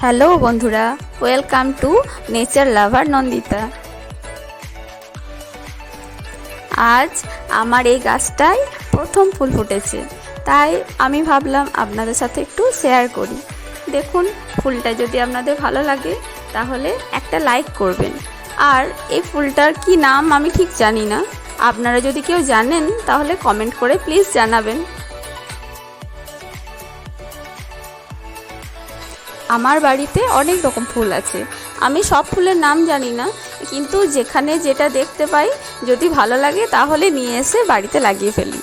Hello বন্ধুরা, welcome to nature লাভার নন্দিতা। আজ আমার এই গাছটায় প্রথম ফুল ফুটেছে, তাই আমি ভাবলাম আপনাদের সাথে একটু শেয়ার করি। দেখুন, ফুলটা যদি আপনাদের ভালো লাগে তাহলে একটা লাইক করবেন। আর এই ফুলটার কি নাম আমি ঠিক জানি না, আপনারা যদি কেউ জানেন তাহলে কমেন্ট করে প্লিজ জানাবেন। আমার বাড়িতে অনেক রকম ফুল আছে, আমি সব ফুলের নাম জানি না, কিন্তু যেখানে যেটা দেখতে পাই যদি ভালো লাগে তাহলে নিয়ে এসে বাড়িতে লাগিয়ে ফেলি।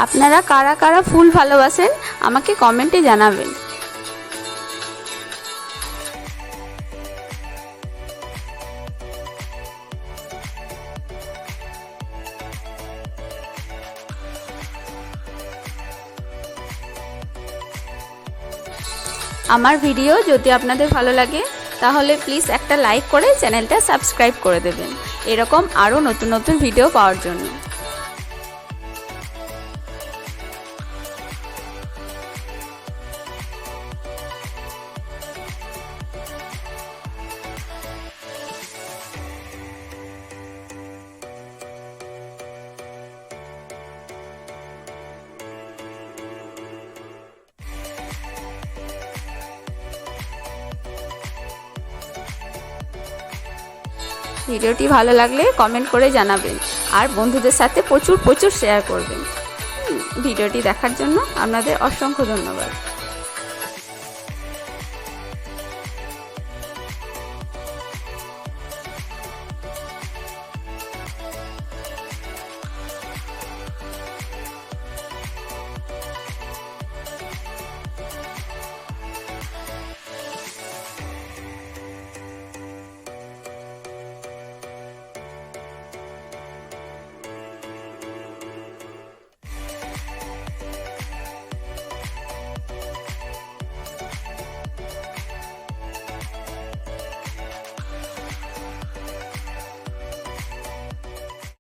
আপনারা কারা কারা ফুল ভালোবাসেন আমাকে কমেন্টে জানাবেন। আমার ভিডিও যদি আপনাদের ভালো লাগে তাহলে প্লিজ একটা লাইক করে চ্যানেলটা সাবস্ক্রাইব করে দেবেন, এরকম আরও নতুন নতুন ভিডিও পাওয়ার জন্য। ভিডিওটি ভালো লাগলে কমেন্ট করে জানাবেন আর বন্ধুদের সাথে প্রচুর শেয়ার করবেন। ভিডিওটি দেখার জন্য আপনাদের অসংখ্য ধন্যবাদ।